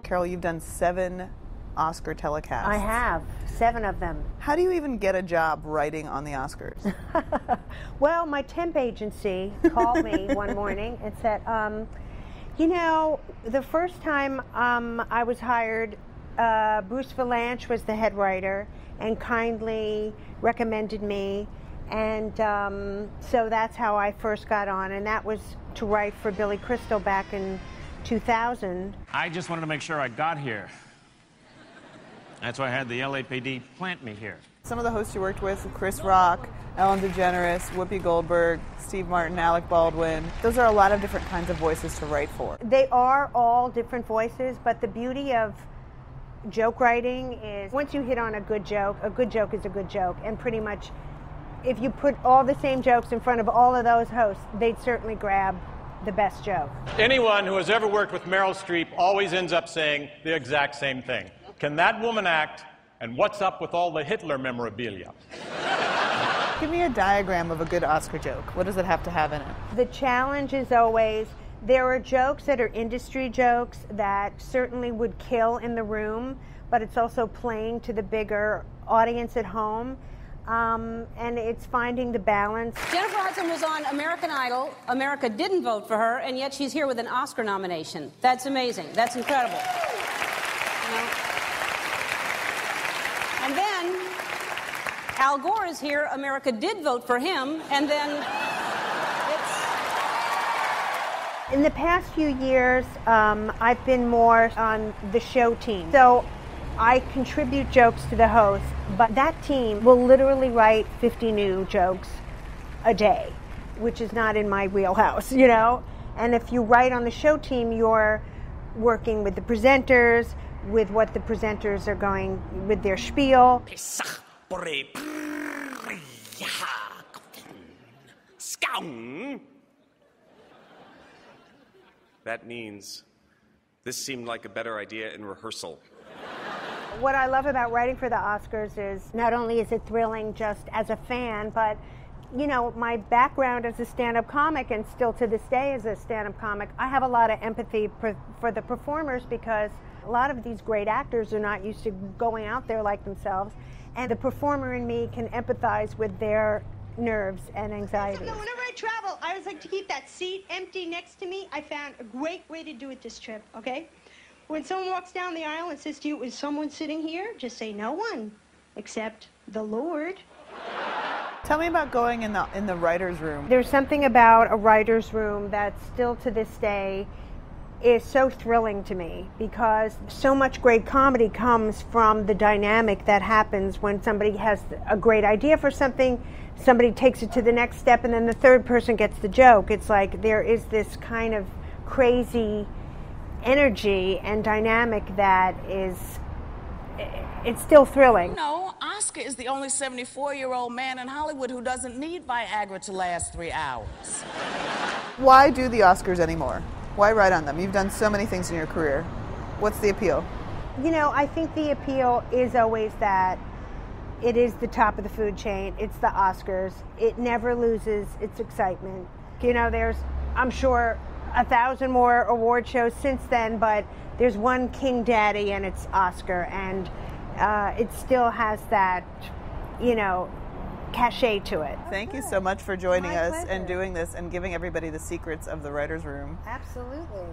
Carol, you've done 7 Oscar telecasts. I have 7 of them. How do you even get a job writing on the Oscars? Well, my temp agency called me one morning and said, you know, the first time I was hired, Bruce Valanche was the head writer and kindly recommended me. And so that's how I first got on, and that was to write for Billy Crystal back in 2000. I just wanted to make sure I got here. That's why I had the LAPD plant me here. Some of the hosts you worked with, Chris Rock, Ellen DeGeneres, Whoopi Goldberg, Steve Martin, Alec Baldwin. Those are a lot of different kinds of voices to write for. They are all different voices, but the beauty of joke writing is once you hit on a good joke is a good joke. And pretty much if you put all the same jokes in front of all of those hosts, they'd certainly grab the best joke. Anyone who has ever worked with Meryl Streep always ends up saying the exact same thing. Can that woman act? And what's up with all the Hitler memorabilia? Give me a diagram of a good Oscar joke. What does it have to have in it? The challenge is always, there are jokes that are industry jokes that certainly would kill in the room, but it's also playing to the bigger audience at home. And it's finding the balance. Jennifer Hudson was on American Idol. America didn't vote for her, and yet she's here with an Oscar nomination. That's amazing. That's incredible. You know? And then Al Gore is here. America did vote for him, and then In the past few years, I've been more on the show team. So I contribute jokes to the host, but that team will literally write 50 new jokes a day, which is not in my wheelhouse, you know? And if you write on the show team, you're working with the presenters, with what the presenters are going with their spiel. That means this seemed like a better idea in rehearsal. What I love about writing for the Oscars is not only is it thrilling just as a fan, but you know, my background as a stand-up comic, and still to this day as a stand-up comic, I have a lot of empathy for the performers, because a lot of these great actors are not used to going out there like themselves, and the performer in me can empathize with their nerves and anxieties. Whenever I travel, I always like to keep that seat empty next to me. I found a great way to do it this trip, okay? When someone walks down the aisle and says to you, is someone sitting here? Just say, no one, except the Lord. Tell me about going in the writer's room. There's something about a writer's room that still to this day is so thrilling to me, because so much great comedy comes from the dynamic that happens when somebody has a great idea for something, somebody takes it to the next step, and then the third person gets the joke. It's like there is this kind of crazy energy and dynamic that is, it's still thrilling. No, Oscar is the only 74-year-old man in Hollywood who doesn't need Viagra to last 3 hours. Why do the Oscars anymore? Why write on them? You've done so many things in your career. What's the appeal? You know, I think the appeal is always that it is the top of the food chain. It's the Oscars. It never loses its excitement. You know, there's, I'm sure, 1,000 more award shows since then, but there's one King Daddy, and it's Oscar, and it still has that, you know, cachet to it. Thank you so much for joining us pleasure. and doing this and giving everybody the secrets of the writer's room. Absolutely.